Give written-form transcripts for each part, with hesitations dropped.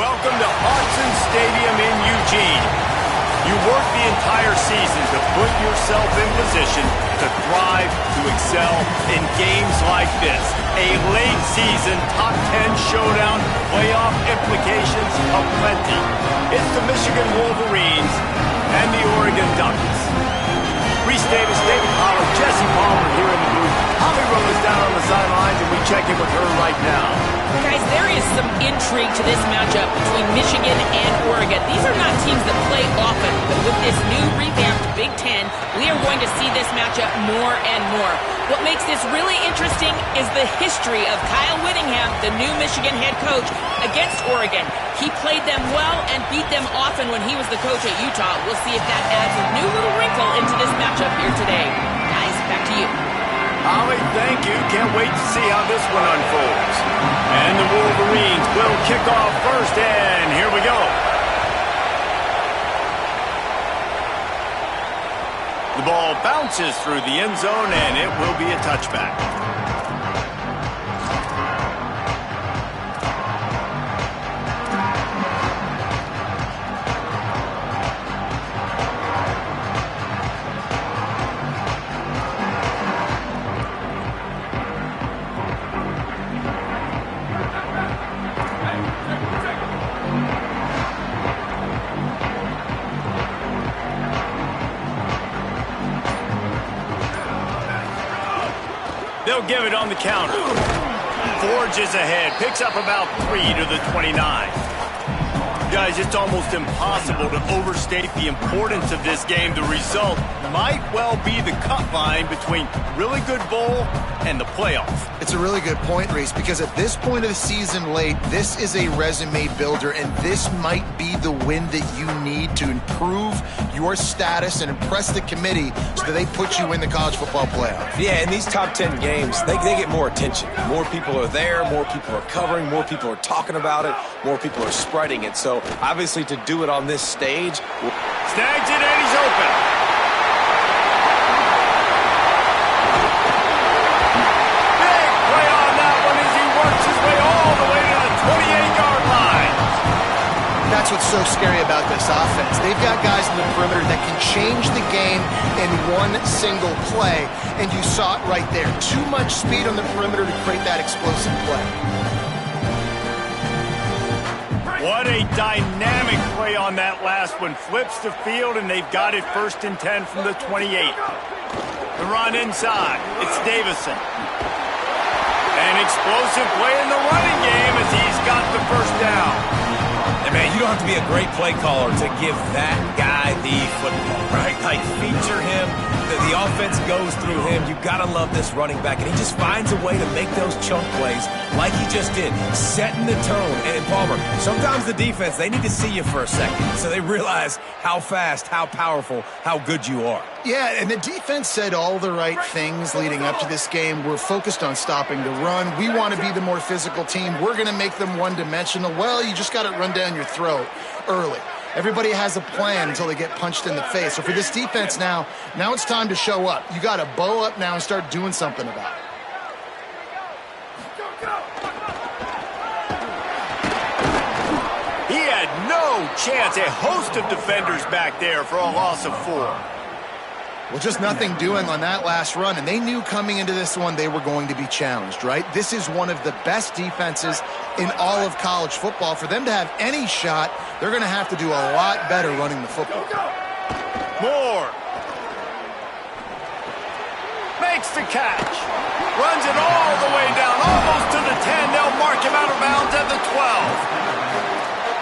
Welcome to Autzen Stadium in Eugene. You work the entire season to put yourself in position to thrive, to excel in games like this. A late season top 10 showdown, playoff implications aplenty. It's the Michigan Wolverines and the Oregon Ducks. Reese Davis, David Pollack, Jesse Palmer here in the booth. Holly Rowe is down on the sidelines, and we check in with her right now. Guys, there is some intrigue to this matchup between Michigan and Oregon. These are not teams that play often, but with this new revamped Big Ten, we are going to see this matchup more and more. What makes this really interesting is the history of Kyle Whittingham, the new Michigan head coach, against Oregon. He played them well and beat them often when he was the coach at Utah. We'll see if that adds a new little wrinkle into this matchup here today. Guys, back to you. Holly, thank you. Can't wait to see how this one unfolds. And the Wolverines will kick off first, and here we go. The ball bounces through the end zone, and it will be a touchback. They'll give it on the counter. Forges ahead, picks up about 3 to the 29. Guys, it's almost impossible to overstate the importance of this game. The result might well be the cut line between really good bowl and the playoff. It's a really good point, Reese, because at this point of the season late, this is a resume builder, and this might be the win that you need to improve your status and impress the committee so that they put you in the college football playoff. Yeah, in these top 10 games, they get more attention. More people are there, more people are covering, more people are talking about it, more people are spreading it. So, obviously, to do it on this stage... Snags it, and he's open. That's what's so scary about this offense. They've got guys in the perimeter that can change the game in one single play, and you saw it right there. Too much speed on the perimeter to create that explosive play. What a dynamic play on that last one. Flips the field, and they've got it 1st and 10 from the 28. The run inside. It's Davison. An explosive play in the running game as he's got the first down. And man, you don't have to be a great play caller to give that guy the football, right? Like, feature him. The offense goes through him. You've got to love this running back. And he just finds a way to make those chunk plays like he just did, setting the tone. And Palmer, sometimes the defense, they need to see you for a second so they realize how fast, how powerful, how good you are. Yeah, and the defense said all the right things leading up to this game. We're focused on stopping the run. We want to be the more physical team. We're going to make them one-dimensional. Well, you just got to run down your throat early. Everybody has a plan until they get punched in the face. So for this defense now it's time to show up. You got to bow up now and start doing something about it. He had no chance. A host of defenders back there for a loss of 4. Well, just nothing doing on that last run, and they knew coming into this one they were going to be challenged, right? This is one of the best defenses in all of college football. For them to have any shot, they're going to have to do a lot better running the football. Moore makes the catch. Runs it all the way down, almost to the 10. They'll mark him out of bounds at the 12.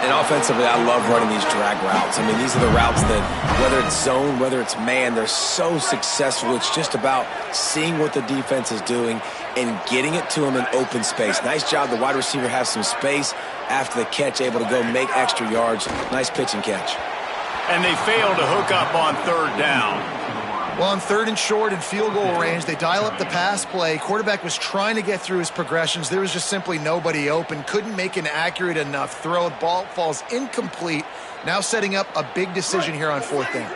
And offensively, I love running these drag routes. I mean, these are the routes that, whether it's zone, whether it's man, they're so successful. It's just about seeing what the defense is doing and getting it to them in open space. Nice job. The wide receiver has some space after the catch, able to go make extra yards. Nice pitch and catch. And they fail to hook up on 3rd down. Well, on 3rd and short and field goal range, they dial up the pass play. Quarterback was trying to get through his progressions. There was just simply nobody open. Couldn't make an accurate enough throw. Ball falls incomplete. Now setting up a big decision here on 4th down.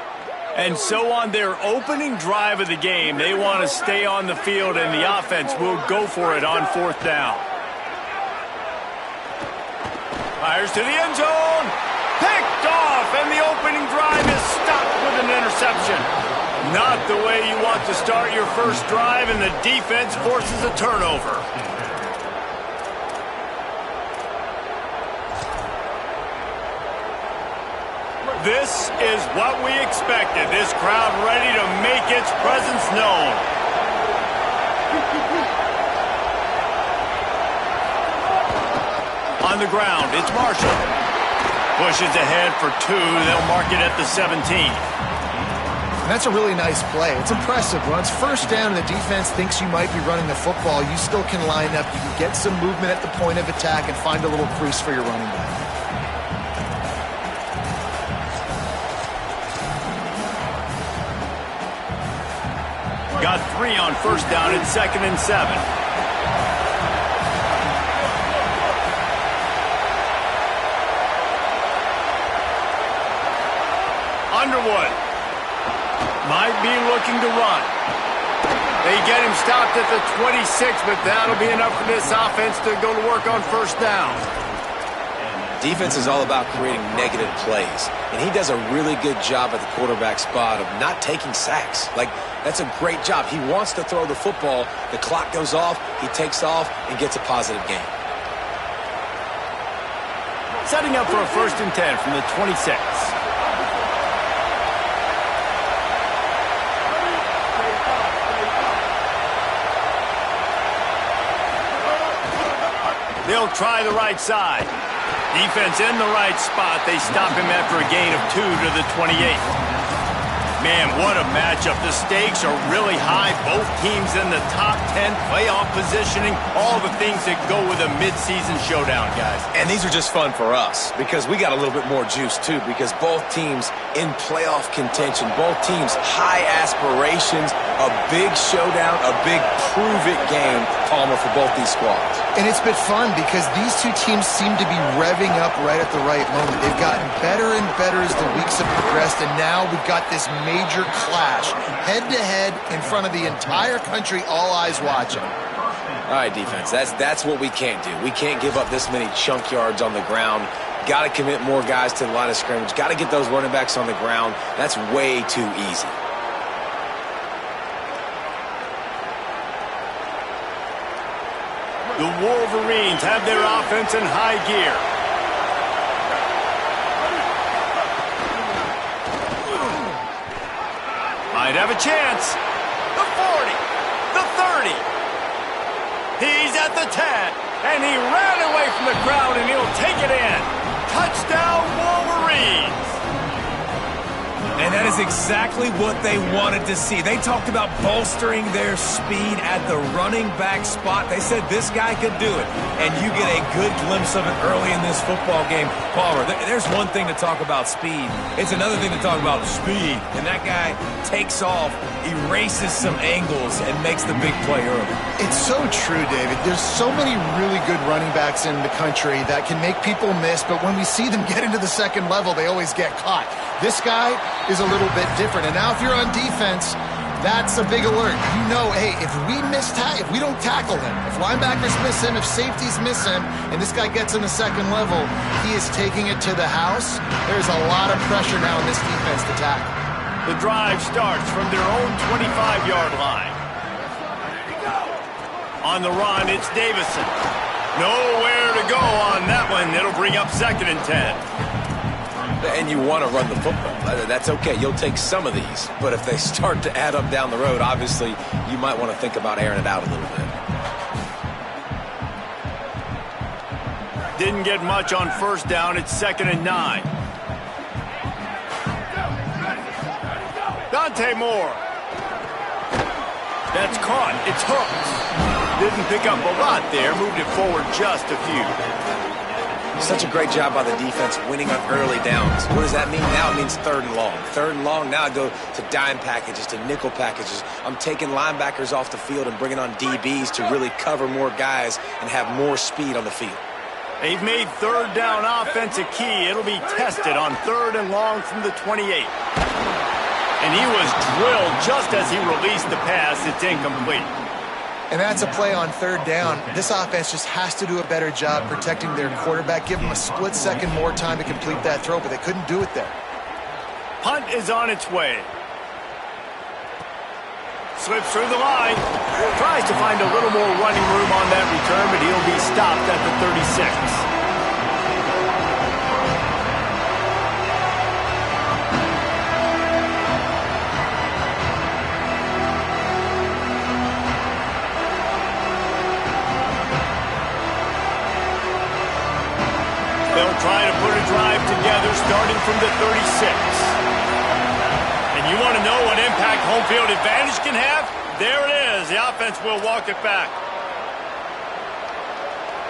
And so on their opening drive of the game, they want to stay on the field, and the offense will go for it on 4th down. Fires to the end zone. Picked off, and the opening drive is stopped with an interception. Not the way you want to start your first drive, and the defense forces a turnover. This is what we expected. This crowd ready to make its presence known. On the ground, it's Marshall. Pushes ahead for 2. They'll mark it at the 17. And that's a really nice play. It's impressive. Once first down and the defense thinks you might be running the football, you still can line up. You can get some movement at the point of attack and find a little crease for your running back. Got 3 on first down at 2nd and 7. Underwood might be looking to run. They get him stopped at the 26, but that'll be enough for this offense to go to work on first down. Defense is all about creating negative plays, and he does a really good job at the quarterback spot of not taking sacks. Like, that's a great job. He wants to throw the football. The clock goes off, he takes off, and gets a positive gain. Setting up for a 1st and 10 from the 26. They'll try the right side. Defense in the right spot. They stop him after a gain of 2 to the 28. Man, what a matchup. The stakes are really high. Both teams in the top 10, playoff positioning, all the things that go with a midseason showdown, guys. And these are just fun for us because we got a little bit more juice, too, because both teams in playoff contention, both teams high aspirations, a big showdown, a big prove-it game, Palmer, for both these squads. And it's been fun because these two teams seem to be revving up right at the right moment. They've gotten better and better as the weeks have progressed, and now we've got this major clash, head-to-head in front of the entire country, all eyes watching. All right, defense, that's what we can't do. We can't give up this many chunk yards on the ground. Got to commit more guys to the line of scrimmage. Got to get those running backs on the ground. That's way too easy. The Wolverines have their offense in high gear. Might have a chance. The 40, the 30. He's at the 10, and he ran away from the crowd, and he'll take it in. Touchdown, Wolverines. And that is exactly what they wanted to see. They talked about bolstering their speed at the running back spot. They said this guy could do it. And you get a good glimpse of it early in this football game. Palmer, there's one thing to talk about speed. It's another thing to talk about speed. And that guy takes off, erases some angles, and makes the big play early. It's so true, David. There's so many really good running backs in the country that can make people miss, but when we see them get into the second level, they always get caught. This guy is a little bit different. And now if you're on defense, that's a big alert. You know, hey, if we don't tackle him, if linebackers miss him, if safeties miss him, and this guy gets in the second level, he is taking it to the house. There's a lot of pressure now in this defense to tackle. The drive starts from their own 25-yard line. On the run, it's Davison. Nowhere to go on that one. It'll bring up 2nd and 10. And you want to run the football. That's okay. You'll take some of these. But if they start to add up down the road, obviously, you might want to think about airing it out a little bit. Didn't get much on first down. It's 2nd and 9. Dante Moore. That's caught. It's hooked. Didn't pick up a lot there. Moved it forward just a few. Such a great job by the defense winning on early downs. What does that mean? Now it means 3rd and long. 3rd and long, now I go to dime packages, to nickel packages. I'm taking linebackers off the field and bringing on DBs to really cover more guys and have more speed on the field. They've made 3rd down offense a key. It'll be tested on 3rd and long from the 28. And he was drilled just as he released the pass. It's incomplete. And that's a play on third down. This offense just has to do a better job protecting their quarterback. Give them a split second more time to complete that throw, but they couldn't do it there. Punt is on its way. Slips through the line. Tries to find a little more running room on that return, but he'll be stopped at the 36. They'll try to put a drive together starting from the 36. And you want to know what impact home field advantage can have? There it is. The offense will walk it back.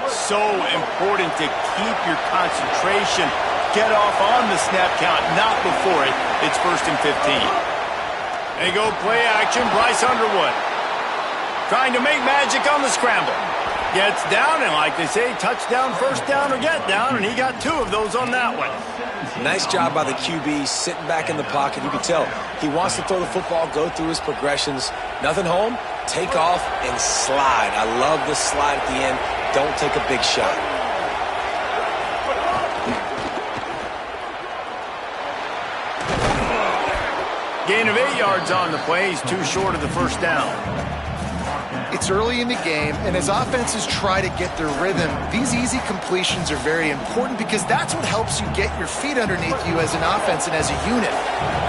So important to keep your concentration. Get off on the snap count, not before it. It's 1st and 15. They go play action. Bryce Underwood trying to make magic on the scramble. Gets down, and like they say, touchdown, first down, or get down, and he got 2 of those on that one. Nice job by the QB, sitting back in the pocket. You can tell he wants to throw the football, go through his progressions. Nothing home, take off, and slide. I love the slide at the end. Don't take a big shot. Gain of 8 yards on the play. He's too short of the first down. It's early in the game, and as offenses try to get their rhythm, these easy completions are very important because that's what helps you get your feet underneath you as an offense and as a unit.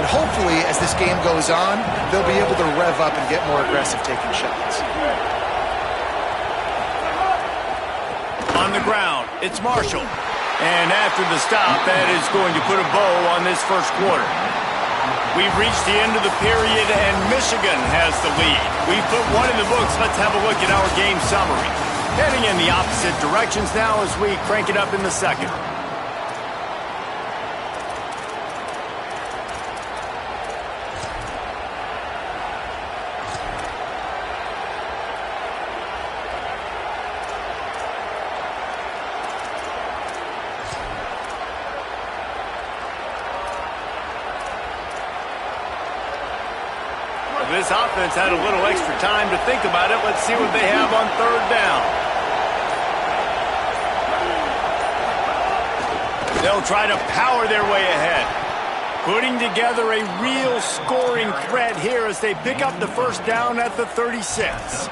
And hopefully, as this game goes on, they'll be able to rev up and get more aggressive taking shots. On the ground, it's Marshall. And after the stop, that is going to put a bow on this first quarter. We've reached the end of the period, and Michigan has the lead. We've put 1 in the books. Let's have a look at our game summary. Heading in the opposite directions now as we crank it up in the second. This offense had a little extra time to think about it. Let's see what they have on third down. They'll try to power their way ahead. Putting together a real scoring threat here as they pick up the first down at the 36.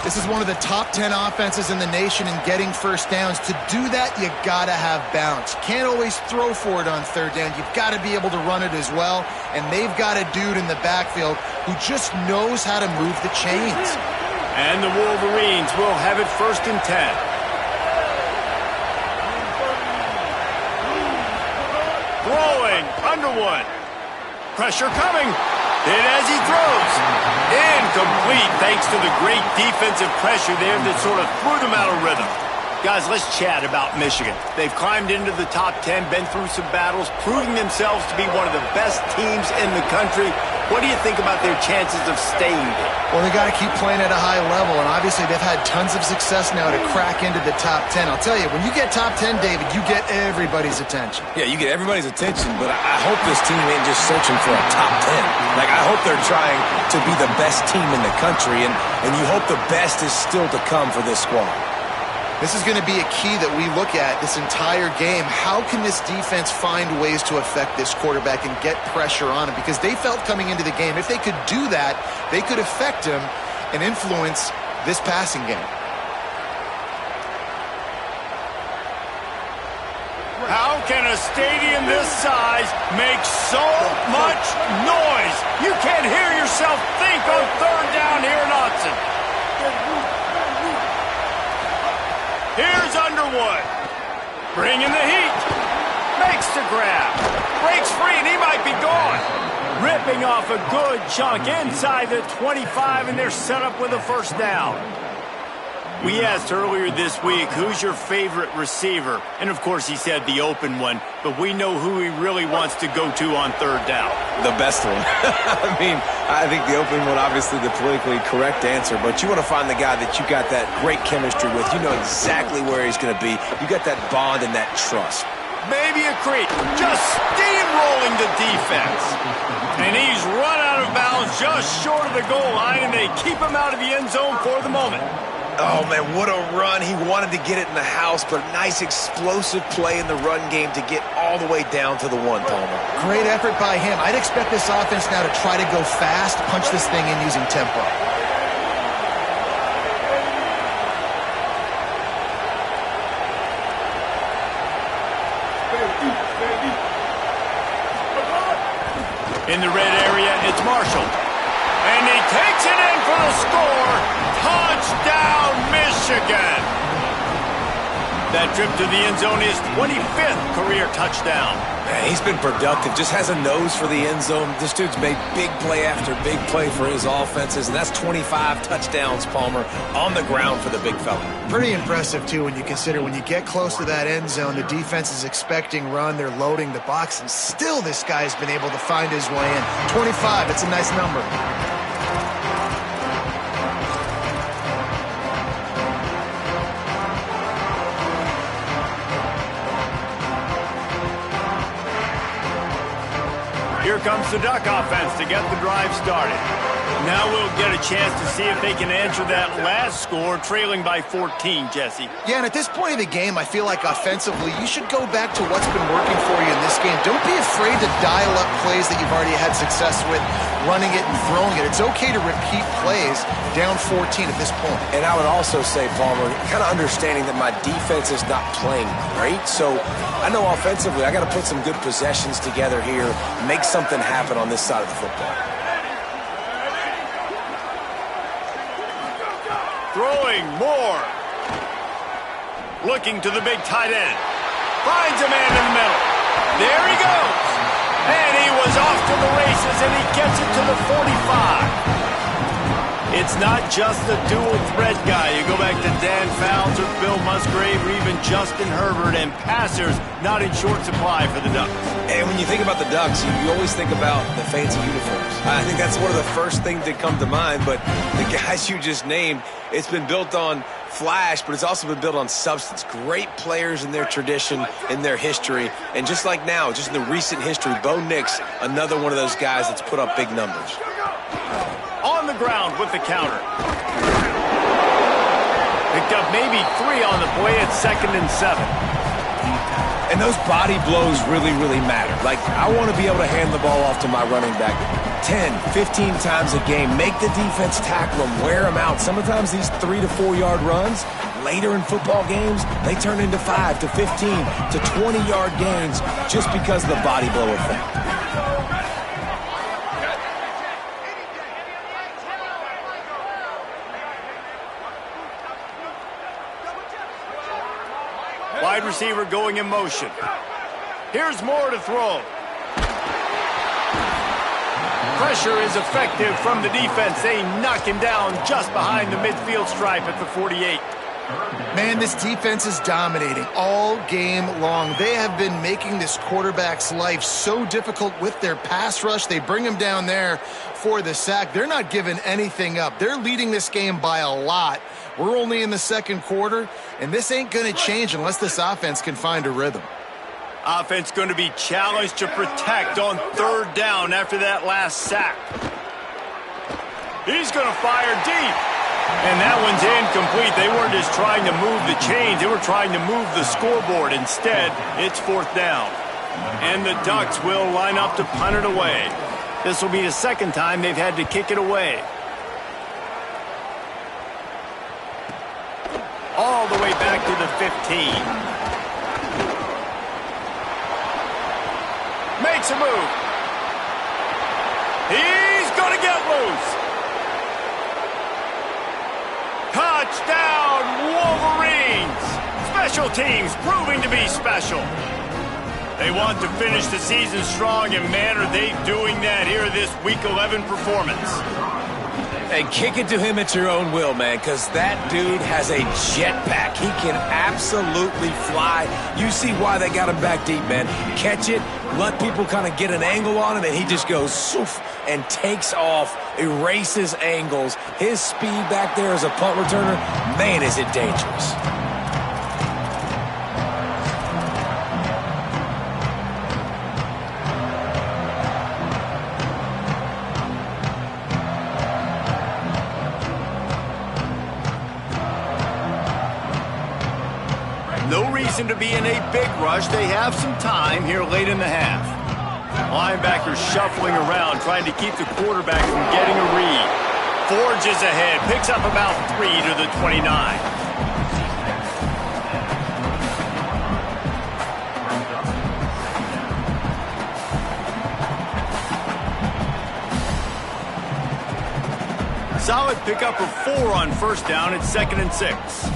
This is one of the top 10 offenses in the nation in getting first downs. To do that, you got to have balance. You can't always throw for it on third down. You've got to be able to run it as well. And they've got a dude in the backfield who just knows how to move the chains. And the Wolverines will have it 1st and 10. Throwing, Underwood. Pressure coming. Hit as he throws. Incomplete thanks to the great defensive pressure there that sort of threw them out of rhythm. Guys, let's chat about Michigan. They've climbed into the top 10, been through some battles, proving themselves to be one of the best teams in the country. What do you think about their chances of staying there? Well, they got to keep playing at a high level, and obviously they've had tons of success now to crack into the top 10. I'll tell you, when you get top 10, David, you get everybody's attention. Yeah, you get everybody's attention, but I hope this team ain't just searching for a top 10. Like, I hope they're trying to be the best team in the country, and you hope the best is still to come for this squad. This is going to be a key that we look at this entire game. How can this defense find ways to affect this quarterback and get pressure on him? Because they felt coming into the game, if they could do that, they could affect him and influence this passing game. How can a stadium this size make so much noise? You can't hear yourself think on third down here in Autzen. Here's Underwood. Bringing the heat. Makes the grab. Breaks free, and he might be gone. Ripping off a good chunk inside the 25, and they're set up with a first down. We asked earlier this week, who's your favorite receiver? And, of course, he said the open one, but we know who he really wants to go to on third down. The best one. I mean, I think the open one, obviously the politically correct answer, but you want to find the guy that you got that great chemistry with. You know exactly where he's going to be. You got that bond and that trust. maybe a creep. Just steamrolling the defense. And he's run out of bounds just short of the goal line, and they keep him out of the end zone for the moment. Oh, man, what a run. He wanted to get it in the house, but a nice explosive play in the run game to get all the way down to the one, Palmer. Great effort by him. I'd expect this offense now to try to go fast, punch this thing in using tempo. In the red area, it's Marshall. And he takes it in for the score. Touchdown, Michigan. That trip to the end zone is 25th career touchdown. Man, he's been productive, just has a nose for the end zone. This dude's made big play after big play for his offenses, and that's 25 touchdowns, Palmer, on the ground for the big fella. Pretty impressive, too, when you consider when you get close to that end zone, the defense is expecting run, they're loading the box, and still this guy's been able to find his way in. 25, it's a nice number. Here comes the Duck offense to get the drive started. Now we'll get a chance to see if they can answer that last score, trailing by 14, Jesse. Yeah, and at this point of the game, I feel like offensively, you should go back to what's been working for you in this game. Don't be afraid to dial up plays that you've already had success with, running it and throwing it. It's okay to repeat plays down 14 at this point. And I would also say, Palmer, kind of understanding that my defense is not playing great, so I know offensively I got to put some good possessions together here, make something happen on this side of the football. Throwing more. Looking to the big tight end. Finds a man in the middle. There he goes. And he was off to the races, and he gets it to the 45. It's not just the dual threat guy. You go back to Dan Fouts or Bill Musgrave or even Justin Herbert, and passers not in short supply for the Ducks. And when you think about the Ducks, you always think about the fancy uniforms. I think that's one of the first things that come to mind, but the guys you just named, it's been built on flash, but it's also been built on substance. Great players in their tradition, in their history, and just like now, just in the recent history, Bo Nix, another one of those guys that's put up big numbers. On the ground with the counter. Picked up maybe 3 on the play at 2nd and 7. And those body blows really, really matter. Like, I want to be able to hand the ball off to my running back 10, 15 times a game. Make the defense tackle them, wear them out. Sometimes these 3 to 4 yard runs, later in football games, they turn into 5 to 15 to 20 yard gains just because of the body blow effect. Wide receiver going in motion. Here's Moore to throw. Pressure is effective from the defense. They knock him down just behind the midfield stripe at the 48. Man, this defense is dominating all game long. They have been making this quarterback's life so difficult with their pass rush. They bring him down there for the sack. They're not giving anything up. They're leading this game by a lot. We're only in the second quarter, and this ain't going to change unless this offense can find a rhythm. Offense going to be challenged to protect on 3rd down after that last sack. He's going to fire deep. And that one's incomplete. They weren't just trying to move the chains. They were trying to move the scoreboard. Instead, it's 4th down. And the Ducks will line up to punt it away. This will be the 2nd time they've had to kick it away. All the way back to the 15. Makes a move. He's going to get loose. Touchdown, Wolverines! Special teams proving to be special. They want to finish the season strong, and man, are they doing that here this Week 11 performance. And kick it to him at your own will, man, because that dude has a jetpack. He can absolutely fly. You see why they got him back deep, man. Catch it, let people kind of get an angle on him, and he just goes soof and takes off, erases angles. His speed back there as a punt returner, man, is it dangerous. reason to be in a big rush. They have some time here late in the half. Linebackers shuffling around, trying to keep the quarterback from getting a read. Forges ahead, picks up about 3 to the 29. Solid pickup of 4 on first down. It's 2nd and 6.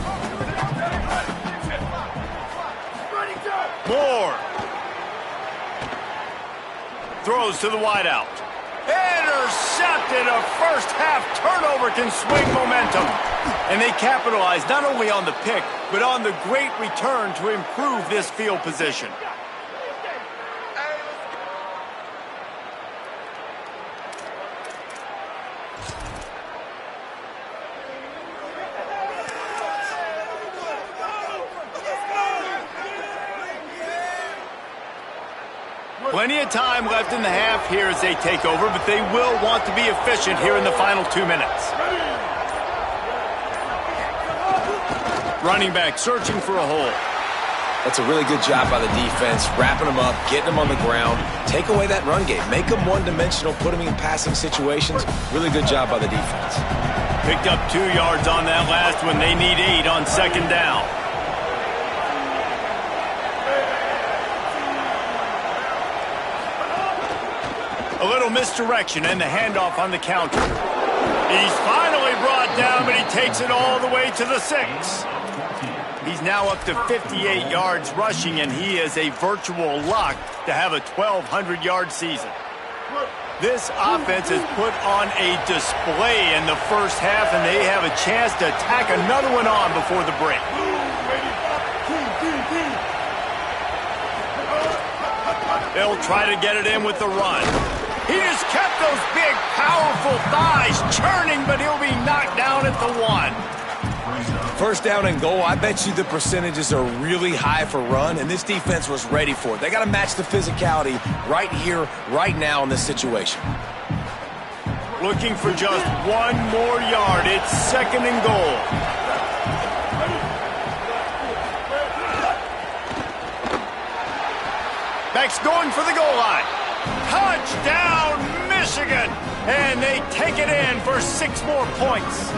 Moore throws to the wideout. Intercepted. A first half turnover can swing momentum. And they capitalize not only on the pick, but on the great return to improve this field position. Plenty of time left in the half here as they take over, but they will want to be efficient here in the final 2 minutes. Running back searching for a hole. That's a really good job by the defense, wrapping them up, getting them on the ground. Take away that run game. Make them one-dimensional, put them in passing situations. Really good job by the defense. Picked up 2 yards on that last one. They need 8 on 2nd down. A little misdirection and the handoff on the counter. He's finally brought down, but he takes it all the way to the 6. He's now up to 58 yards rushing, and he is a virtual lock to have a 1,200-yard season. This offense has put on a display in the first half, and they have a chance to tack another one on before the break. They'll try to get it in with the run. He just kept those big, powerful thighs churning, but he'll be knocked down at the 1. First down and goal, I bet you the percentages are really high for run, and this defense was ready for it. They got to match the physicality right here, right now in this situation. Looking for just 1 more yard. It's 2nd and goal. Back's going for the goal line. Touchdown, Michigan! And they take it in for 6 more points.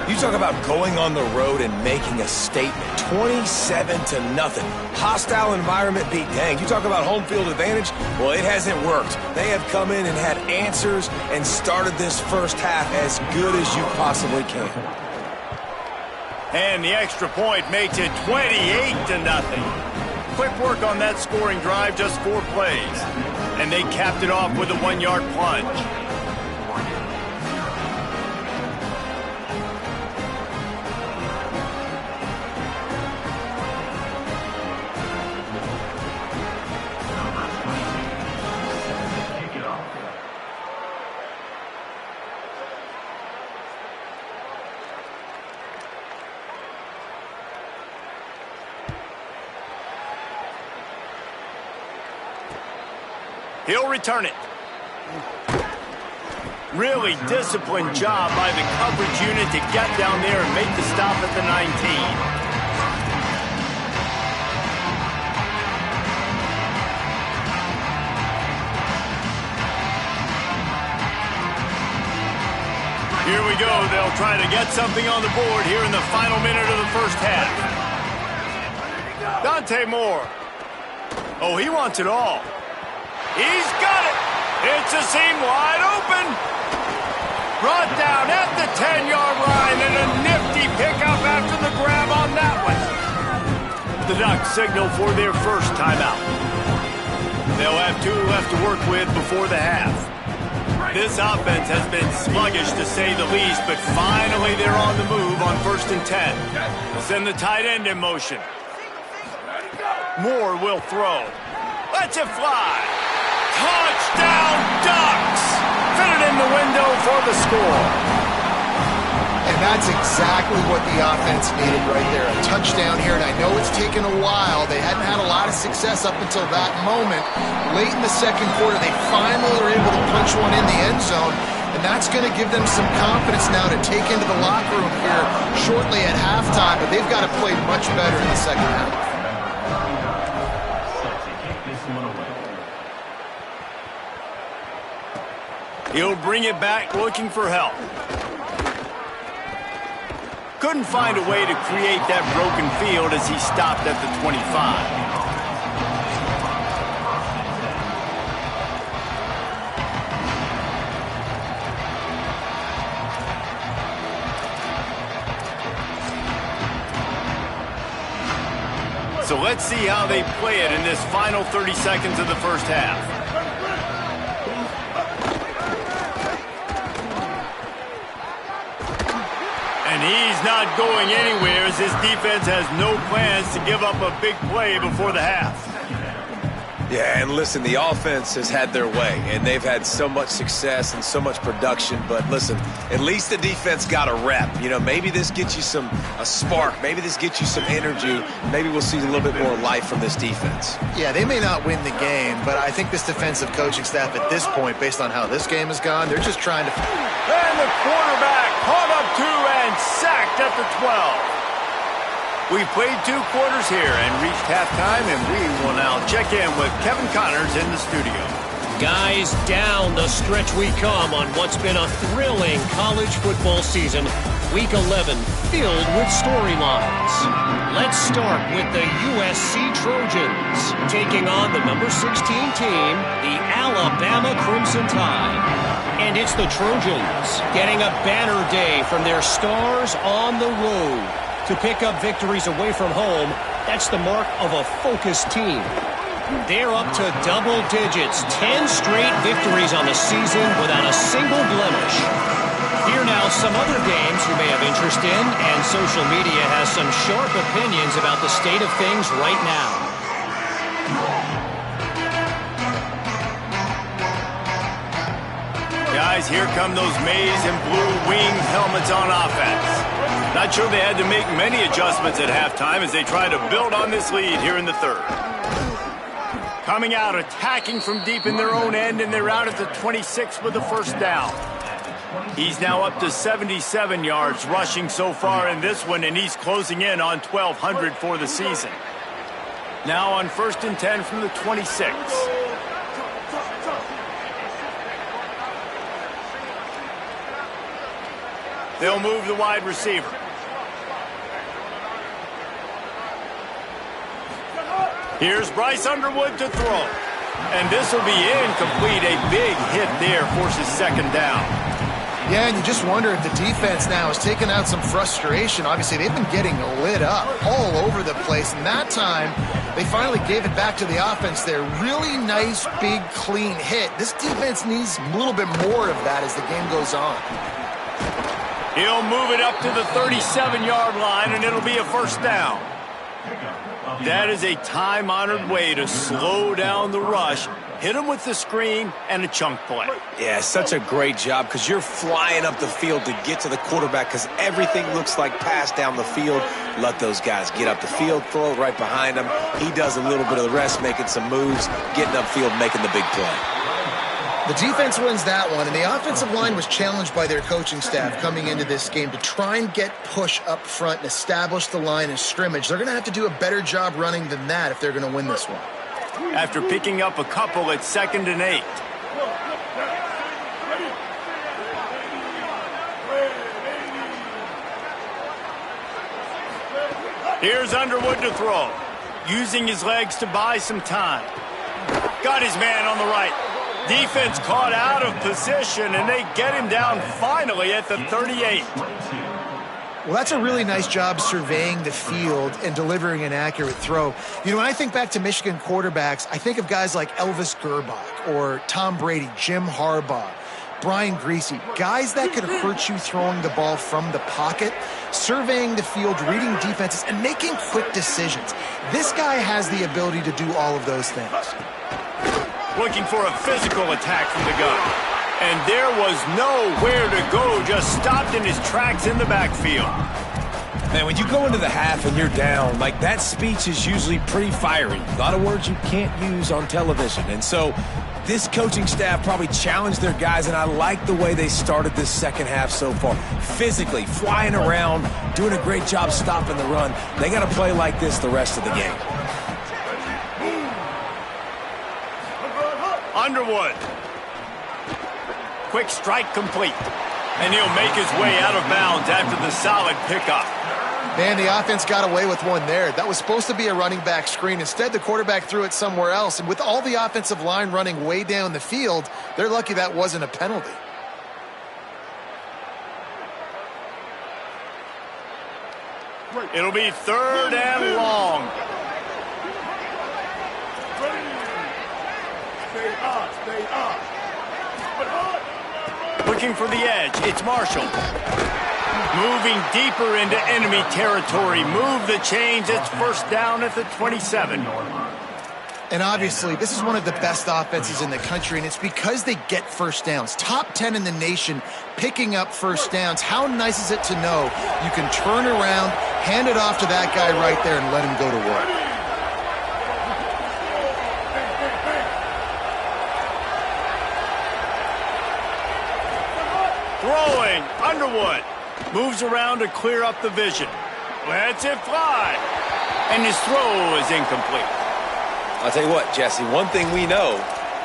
You talk about going on the road and making a statement. 27-0. Hostile environment beat dang. You talk about home field advantage? Well, it hasn't worked. They have come in and had answers and started this first half as good as you possibly can. And the extra point makes it 28-0. Quick work on that scoring drive, just 4 plays. And they capped it off with a 1-yard plunge. He'll return it. Really disciplined job by the coverage unit to get down there and make the stop at the 19. Here we go. They'll try to get something on the board here in the final minute of the first half. Dante Moore. Oh, he wants it all. He's got it. It's a seam wide open. Brought down at the 10-yard line, and a nifty pickup after the grab on that one. The Ducks signal for their first timeout. They'll have 2 left to work with before the half. This offense has been sluggish to say the least, but finally they're on the move on 1st and 10. They'll send the tight end in motion. Moore will throw. Lets it fly. Touchdown, Ducks! Fitted in the window for the score. And that's exactly what the offense needed right there. A touchdown here, and I know it's taken a while. They hadn't had a lot of success up until that moment. Late in the second quarter, they finally were able to punch one in the end zone. And that's going to give them some confidence now to take into the locker room here shortly at halftime, but they've got to play much better in the second half. He'll bring it back looking for help. Couldn't find a way to create that broken field as he stopped at the 25. So let's see how they play it in this final 30 seconds of the first half. And he's not going anywhere as his defense has no plans to give up a big play before the half. Yeah, and listen, the offense has had their way, and they've had so much success and so much production. But listen, at least the defense got a rep. You know, maybe this gets you a spark. Maybe this gets you some energy. Maybe we'll see a little bit more life from this defense. Yeah, they may not win the game, but I think this defensive coaching staff at this point, based on how this game has gone, they're just trying to... And the quarterback caught up to and sacked at the 12. We've played 2 quarters here and reached halftime, and we will now check in with Kevin Connors in the studio. Guys, down the stretch we come on what's been a thrilling college football season. Week 11 filled with storylines. Let's start with the USC Trojans taking on the number 16 team, the Alabama Crimson Tide. And it's the Trojans getting a banner day from their stars on the road. To pick up victories away from home, that's the mark of a focused team. They're up to double digits, 10 straight victories on the season without a single blemish. Here now some other games you may have interest in, and social media has some sharp opinions about the state of things right now. Guys, here come those maize and blue winged helmets on offense. Not sure they had to make many adjustments at halftime as they try to build on this lead here in the third. Coming out, attacking from deep in their own end, and they're out at the 26 with the first down. He's now up to 77 yards rushing so far in this one, and he's closing in on 1,200 for the season. Now on 1st and 10 from the 26. They'll move the wide receiver. Here's Bryce Underwood to throw. And this will be incomplete. A big hit there forces second down. Yeah, and you just wonder if the defense now has taken out some frustration. Obviously, they've been getting lit up all over the place. And that time, they finally gave it back to the offense there. Really nice, big, clean hit. This defense needs a little bit more of that as the game goes on. He'll move it up to the 37-yard line, and it'll be a first down. That is a time-honored way to slow down the rush, hit him with the screen, and a chunk play. Yeah, such a great job because you're flying up the field to get to the quarterback because everything looks like pass down the field. Let those guys get up the field, throw it right behind him. He does a little bit of the rest, making some moves, getting upfield, making the big play. The defense wins that one, and the offensive line was challenged by their coaching staff coming into this game to try and get push up front and establish the line of scrimmage. They're going to have to do a better job running than that if they're going to win this one. After picking up a couple at 2nd and 8. Here's Underwood to throw, using his legs to buy some time. Got his man on the right. Defense caught out of position, and they get him down finally at the 38. Well, that's a really nice job surveying the field and delivering an accurate throw. You know, when I think back to Michigan quarterbacks, I think of guys like Elvis Gerbach or Tom Brady, Jim Harbaugh, Brian Griese, guys that could hurt you throwing the ball from the pocket, surveying the field, reading defenses, and making quick decisions. This guy has the ability to do all of those things. Looking for a physical attack from the gun. And there was nowhere to go, just stopped in his tracks in the backfield. Man, when you go into the half and you're down, like that speech is usually pretty fiery. A lot of words you can't use on television. And so this coaching staff probably challenged their guys, and I like the way they started this second half so far. Physically, flying around, doing a great job stopping the run. They got to play like this the rest of the game. Underwood. Quick strike complete. And he'll make his way out of bounds after the solid pickup. Man, the offense got away with one there. That was supposed to be a running back screen. Instead, the quarterback threw it somewhere else. And with all the offensive line running way down the field, they're lucky that wasn't a penalty. It'll be 3rd and long. Stay up. Looking for the edge. It's Marshall. Moving deeper into enemy territory. Move the chains. It's 1st down at the 27. And obviously, this is one of the best offenses in the country, and it's because they get first downs. Top 10 in the nation picking up first downs. How nice is it to know you can turn around, hand it off to that guy right there, and let him go to work? Throwing, Underwood. Moves around to clear up the vision. Lets it fly. And his throw is incomplete. I'll tell you what, Jesse, one thing we know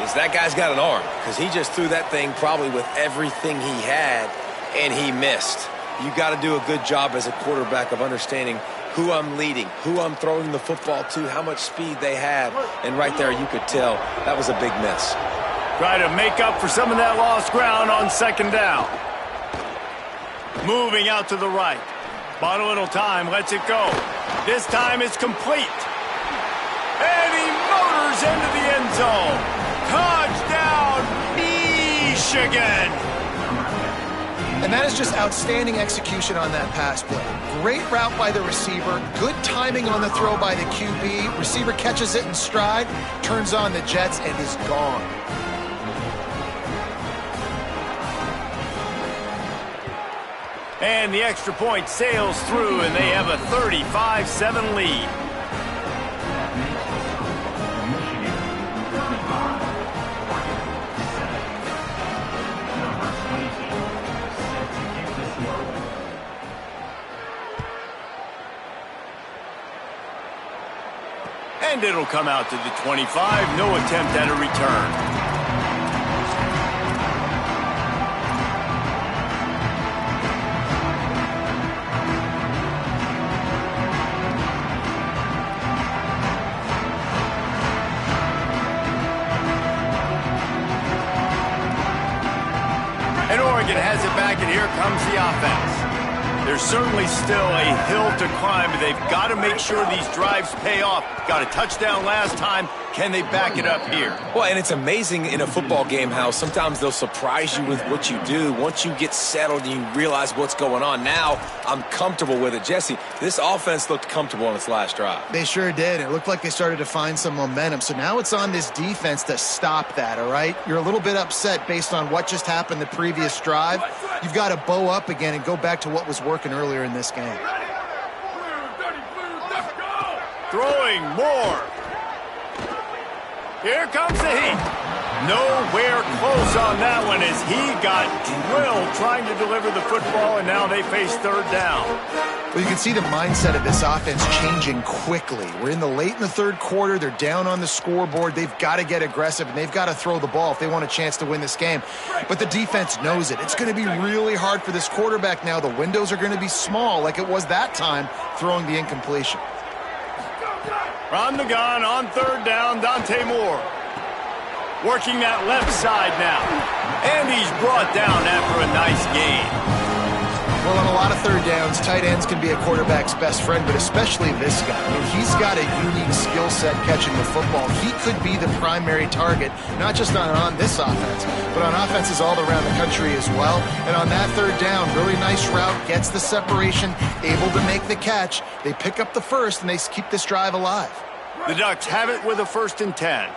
is that guy's got an arm, because he just threw that thing probably with everything he had, and he missed. You got to do a good job as a quarterback of understanding who I'm leading, who I'm throwing the football to, how much speed they have. And right there, you could tell that was a big miss. Try to make up for some of that lost ground on 2nd down. Moving out to the right. Bought a little time, lets it go. This time it's complete. And he motors into the end zone. Touchdown, Michigan! And that is just outstanding execution on that pass play. Great route by the receiver, good timing on the throw by the QB. Receiver catches it in stride, turns on the jets, and is gone. And the extra point sails through, and they have a 35-7 lead. And it'll come out to the 25. No attempt at a return. And Oregon has it back, and here comes the offense. There's certainly still a hill to climb, but they've got to make sure these drives pay off. Got a touchdown last time. Can they back it up here? Well, and it's amazing in a football game how sometimes they'll surprise you with what you do. Once you get settled and you realize what's going on, now I'm comfortable with it. Jesse, this offense looked comfortable on its last drive. They sure did. It looked like they started to find some momentum. So now it's on this defense to stop that, all right? You're a little bit upset based on what just happened the previous drive. You've got to bow up again and go back to what was working earlier in this game. Throwing more. Here comes the heat. Nowhere close on that one as he got drilled trying to deliver the football, and now they face 3rd down. Well, you can see the mindset of this offense changing quickly. We're in the late in the 3rd quarter. They're down on the scoreboard. They've got to get aggressive, and they've got to throw the ball if they want a chance to win this game. But the defense knows it. It's going to be really hard for this quarterback now. The windows are going to be small like it was that time throwing the incompletion. From the gun on 3rd down, Dante Moore. Working that left side now. And he's brought down after a nice gain. Well, on a lot of 3rd downs, tight ends can be a quarterback's best friend, but especially this guy. I mean, he's got a unique skill set catching the football. He could be the primary target, not just on this offense, but on offenses all around the country as well. And on that 3rd down, really nice route, gets the separation, able to make the catch. They pick up the first, and they keep this drive alive. The Ducks have it with a 1st and 10.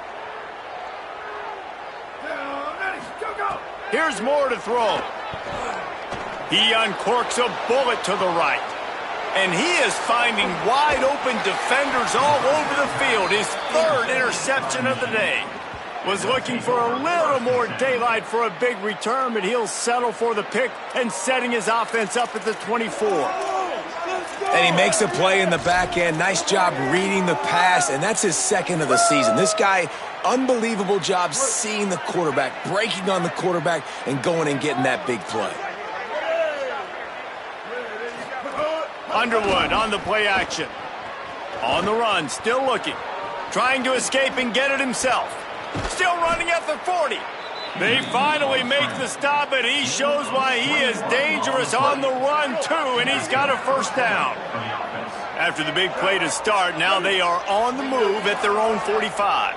Here's Moore to throw. He uncorks a bullet to the right. And he is finding wide-open defenders all over the field. His third interception of the day. Was looking for a little more daylight for a big return, but he'll settle for the pick and setting his offense up at the 24. And he makes a play in the back end. Nice job reading the pass, and that's his second of the season. This guy, unbelievable job seeing the quarterback, breaking on the quarterback, and going and getting that big play. Underwood on the play action. On the run, still looking. Trying to escape and get it himself. Still running at the 40. They finally make the stop, and he shows why he is dangerous on the run, too, and he's got a first down. After the big play to start, now they are on the move at their own 45.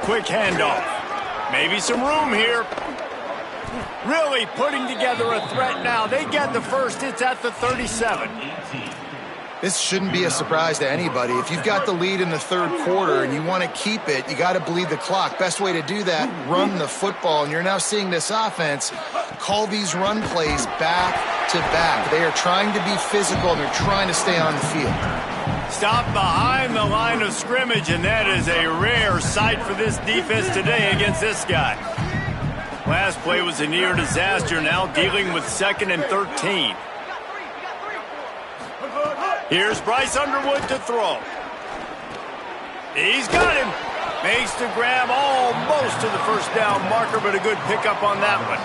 Quick handoff. Maybe some room here. Really putting together a threat now. They get the first. It's at the 37. This shouldn't be a surprise to anybody. If you've got the lead in the third quarter and you want to keep it, you got to bleed the clock. Best way to do that, run the football. And you're now seeing this offense call these run plays back to back. They are trying to be physical, and they're trying to stay on the field. Stop behind the line of scrimmage, and that is a rare sight for this defense today against this guy. Last play was a near disaster, now dealing with 2nd and 13. Here's Bryce Underwood to throw. He's got him. Makes the grab almost to the first down marker, but a good pickup on that one.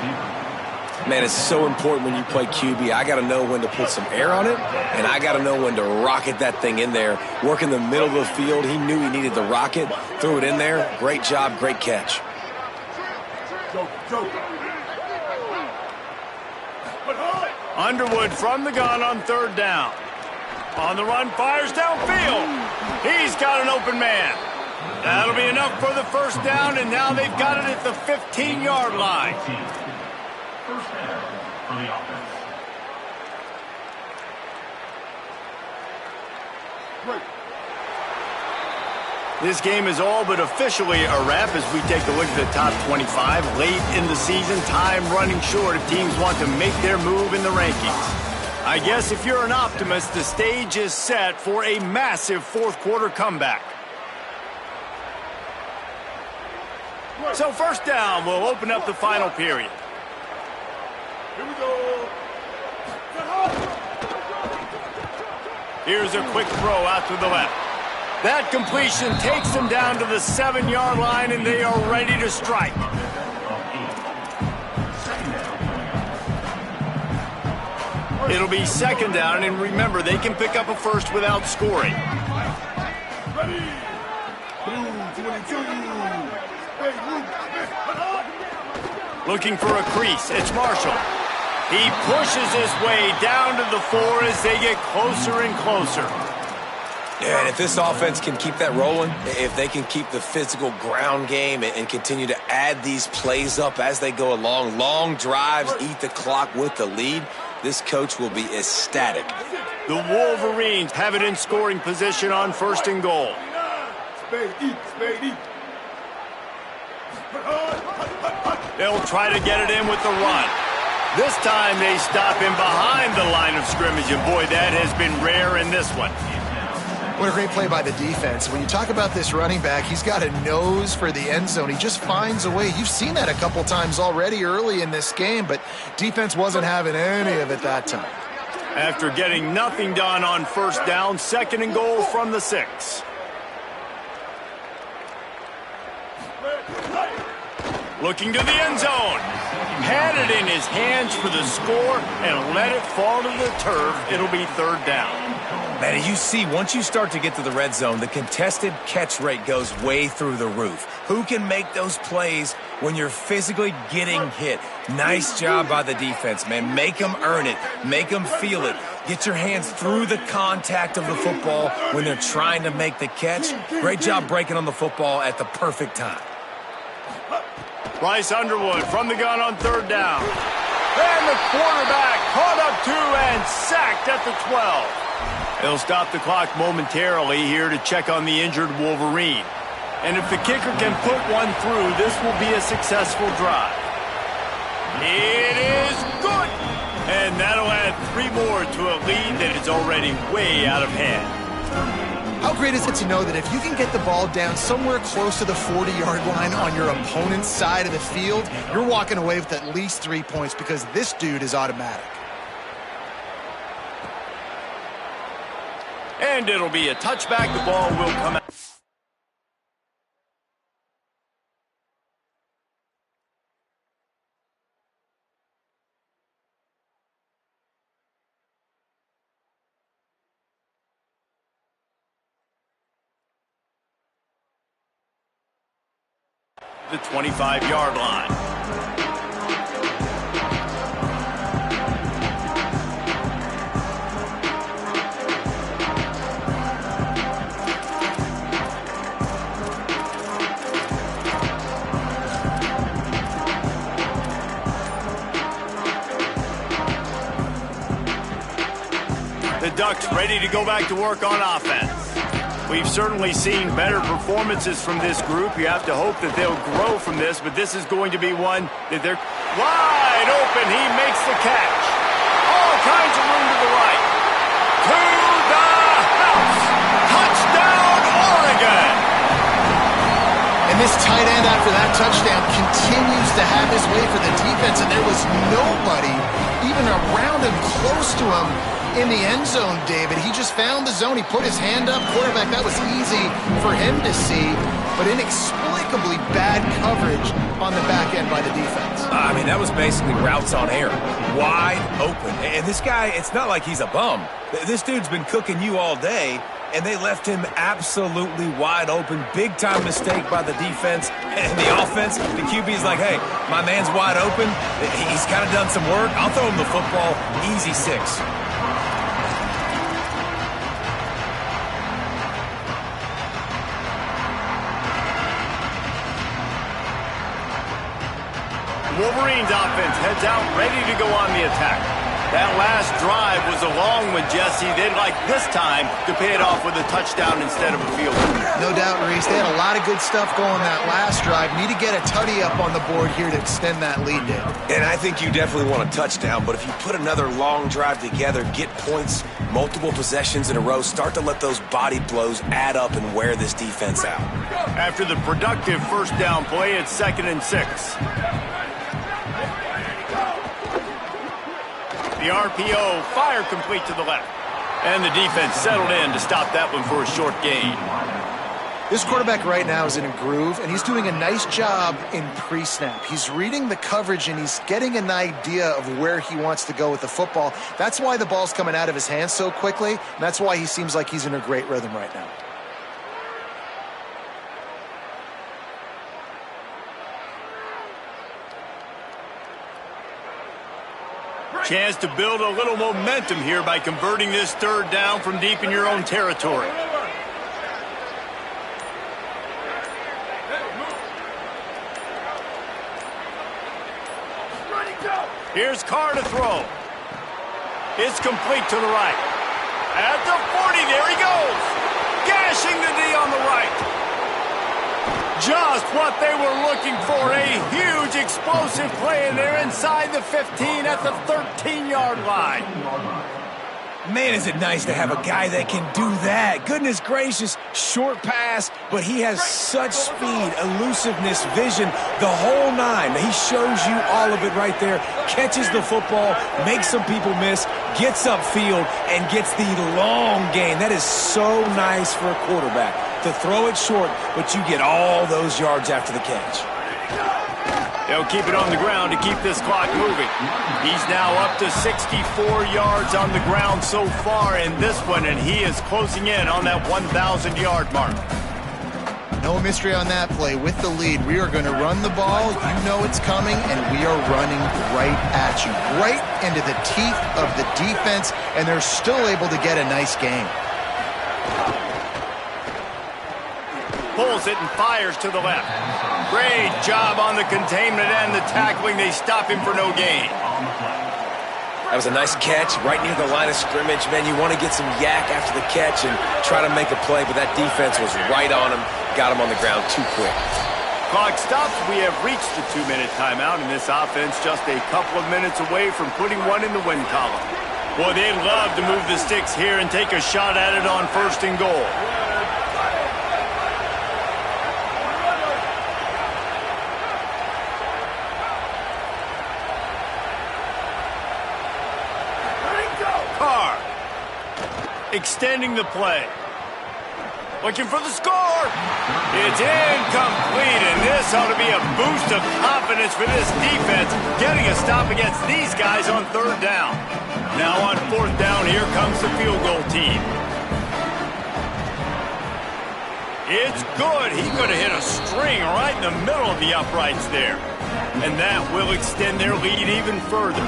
Man, it's so important when you play QB. I got to know when to put some air on it, and I got to know when to rocket that thing in there. Work in the middle of the field. He knew he needed the rocket, threw it in there. Great job, great catch. Underwood from the gun on 3rd down. On the run, fires downfield. He's got an open man. That'll be enough for the first down, and now they've got it at the 15-yard line. First down for the offense. Great. This game is all but officially a wrap as we take a look at the top 25. Late in the season, time running short if teams want to make their move in the rankings. I guess if you're an optimist, the stage is set for a massive fourth-quarter comeback. So first down will open up the final period. Here we go. Here's a quick throw out to the left. That completion takes them down to the 7-yard line, and they are ready to strike. It'll be 2nd down, and remember, they can pick up a first without scoring. Ready. 22. Looking for a crease. It's Marshall. He pushes his way down to the 4 as they get closer and closer. Yeah, and if this offense can keep that rolling, if they can keep the physical ground game and continue to add these plays up as they go along, long drives, eat the clock with the lead, this coach will be ecstatic. The Wolverines have it in scoring position on 1st and goal. Spade eat. They'll try to get it in with the run. This time they stop him behind the line of scrimmage, and boy, that has been rare in this one. What a great play by the defense. When you talk about this running back, he's got a nose for the end zone. He just finds a way. You've seen that a couple times already early in this game, but defense wasn't having any of it that time. After getting nothing done on 1st down, 2nd and goal from the 6. Looking to the end zone. Had it in his hands for the score and let it fall to the turf. It'll be 3rd down. Man, as you see, once you start to get to the red zone, the contested catch rate goes way through the roof. Who can make those plays when you're physically getting hit? Nice job by the defense, man. Make them earn it. Make them feel it. Get your hands through the contact of the football when they're trying to make the catch. Great job breaking on the football at the perfect time. Bryce Underwood from the gun on 3rd down. And the quarterback caught up to and sacked at the 12. They'll stop the clock momentarily here to check on the injured Wolverine. And if the kicker can put one through, this will be a successful drive. It is good! And that'll add 3 more to a lead that is already way out of hand. How great is it to know that if you can get the ball down somewhere close to the 40-yard line on your opponent's side of the field, you're walking away with at least 3 points because this dude is automatic. And it'll be a touchback. The ball will come out. The 25-yard line. The Ducks ready to go back to work on offense. We've certainly seen better performances from this group. You have to hope that they'll grow from this, but this is going to be one that they're wide open. He makes the catch. All kinds of room to the right. To the house. Touchdown, Oregon. And this tight end after that touchdown continues to have his way for the defense, and there was nobody even around him, close to him, in the end zone, David. He just found the zone. He put his hand up. Quarterback, that was easy for him to see, but inexplicably bad coverage on the back end by the defense. I mean, that was basically routes on air. Wide open. And this guy, it's not like he's a bum. This dude's been cooking you all day, and they left him absolutely wide open. Big-time mistake by the defense. And the offense, the QB's like, hey, my man's wide open. He's kind of done some work. I'll throw him the football. Easy 6. Wolverines offense heads out ready to go on the attack. That last drive was a long one, Jesse. They'd like this time to pay it off with a touchdown instead of a field goal. No doubt, Reese. They had a lot of good stuff going that last drive. Need to get a tutty up on the board here to extend that lead, Dave. And I think you definitely want a touchdown, but if you put another long drive together, get points, multiple possessions in a row, start to let those body blows add up and wear this defense out. After the productive first down play, it's 2nd and 6. The RPO, fire complete to the left. And the defense settled in to stop that one for a short gain. This quarterback right now is in a groove, and he's doing a nice job in pre-snap. He's reading the coverage, and he's getting an idea of where he wants to go with the football. That's why the ball's coming out of his hands so quickly, and that's why he seems like he's in a great rhythm right now. Chance to build a little momentum here by converting this 3rd down from deep in your own territory. Here's Carr to throw. It's complete to the right. At the 40, there he goes. Gashing the D on the right. Just what they were looking for, a huge explosive play, and they're inside the 15 at the 13-yard line. Man, is it nice to have a guy that can do that. Goodness gracious, short pass, but he has such speed, elusiveness, vision, the whole 9. He shows you all of it right there, catches the football, makes some people miss, gets upfield, and gets the long gain. That is so nice for a quarterback to throw it short, but you get all those yards after the catch. They'll keep it on the ground to keep this clock moving. He's now up to 64 yards on the ground so far in this one, and he is closing in on that 1,000-yard mark. No mystery on that play. With the lead, we are going to run the ball. You know it's coming, and we are running right at you, right into the teeth of the defense, and they're still able to get a nice gain. Pulls it and fires to the left. Great job on the containment and the tackling. They stop him for no gain. That was a nice catch right near the line of scrimmage. Man, you want to get some yak after the catch and try to make a play, but that defense was right on him. Got him on the ground too quick. Clock stops. We have reached the 2-minute timeout, and this offense just a couple of minutes away from putting one in the win column. Boy, they'd love to move the sticks here and take a shot at it on 1st and goal. Extending the play. Looking for the score. It's incomplete, and this ought to be a boost of confidence for this defense, getting a stop against these guys on 3rd down. Now on 4th down, here comes the field goal team. It's good. He could have hit a string right in the middle of the uprights there. And that will extend their lead even further.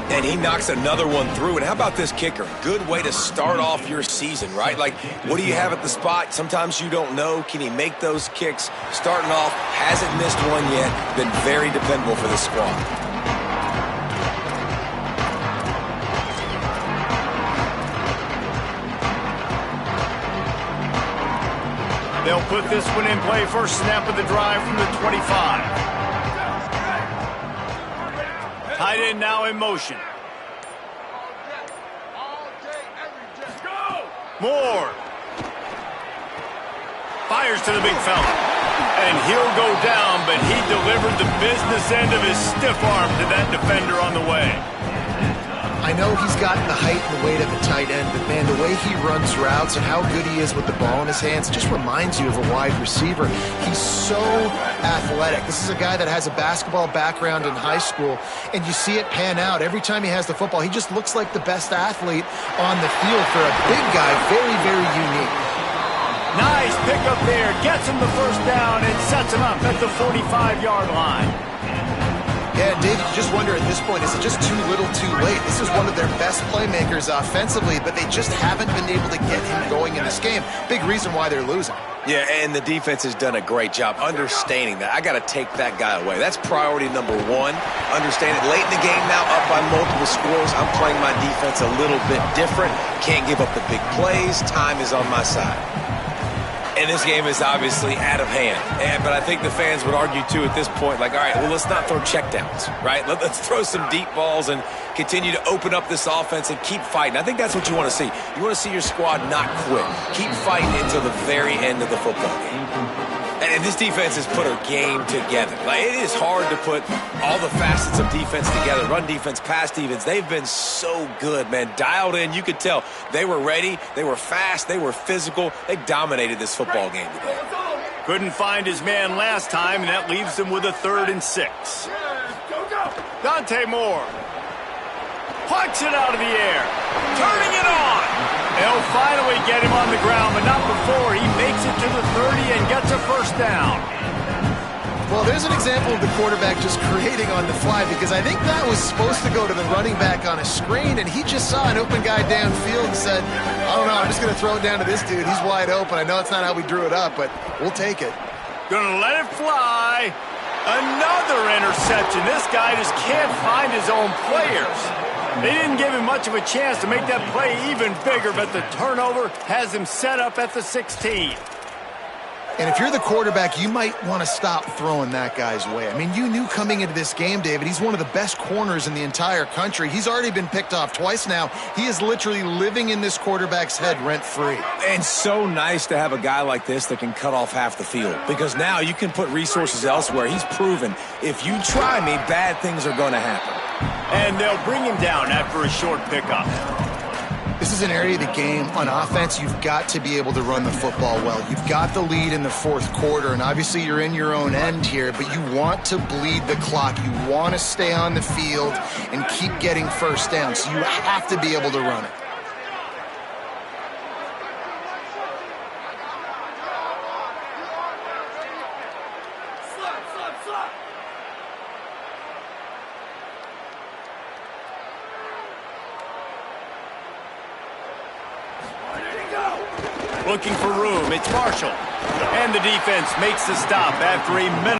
And he knocks another one through. And how about this kicker? Good way to start off your season, right? Like, what do you have at the spot? Sometimes you don't know. Can he make those kicks? Starting off, hasn't missed one yet. Been very dependable for this squad. They'll put this one in play. First snap of the drive from the 25. Tight end now in motion. Moore. Fires to the big fella. And he'll go down, but he delivered the business end of his stiff arm to that defender on the way. I know he's got the height and the weight of a tight end, but man, the way he runs routes and how good he is with the ball in his hands just reminds you of a wide receiver. He's so athletic. This is a guy that has a basketball background in high school, and you see it pan out. Every time he has the football, he just looks like the best athlete on the field for a big guy. Very, very unique. Nice pickup there. Gets him the 1st down and sets him up at the 45-yard line. Yeah, Dave, you just wonder at this point, is it just too little too late? This is one of their best playmakers offensively, but they just haven't been able to get him going in this game. Big reason why they're losing. Yeah, and the defense has done a great job understanding that. I got to take that guy away. That's priority number 1. Understand it. Late in the game now, up by multiple scores. I'm playing my defense a little bit different. Can't give up the big plays. Time is on my side. And this game is obviously out of hand. But I think the fans would argue, too, at this point, like, all right, well, let's not throw checkdowns, right? Let's throw some deep balls and continue to open up this offense and keep fighting. I think that's what you want to see. You want to see your squad not quit. Keep fighting until the very end of the football game. And this defense has put a game together. Like, it is hard to put all the facets of defense together. Run defense, pass defense. They've been so good, man. Dialed in. You could tell they were ready. They were fast. They were physical. They dominated this football game today. Couldn't find his man last time, and that leaves him with a 3rd and 6. Dante Moore. Plucks it out of the air. Turning it on. They'll finally get him on the ground, but not before he makes it to the 30 and gets a 1st down. Well, there's an example of the quarterback just creating on the fly, because I think that was supposed to go to the running back on a screen, and he just saw an open guy downfield and said, I don't know, I'm just going to throw it down to this dude. He's wide open. I know it's not how we drew it up, but we'll take it. Gonna let it fly. Another interception. This guy just can't find his own players. They didn't give him much of a chance to make that play even bigger, but the turnover has him set up at the 16. And if you're the quarterback, you might want to stop throwing that guy's way. I mean, you knew coming into this game, David, he's one of the best corners in the entire country. He's already been picked off twice now. He is literally living in this quarterback's head rent-free. And so nice to have a guy like this that can cut off half the field, because now you can put resources elsewhere. He's proven if you try me, bad things are going to happen. And they'll bring him down after a short pickup. This is an area of the game. On offense, you've got to be able to run the football well. You've got the lead in the 4th quarter, and obviously you're in your own end here, but you want to bleed the clock. You want to stay on the field and keep getting 1st down, so you have to be able to run it. Looking for room. It's Marshall. And the defense makes the stop after a minute.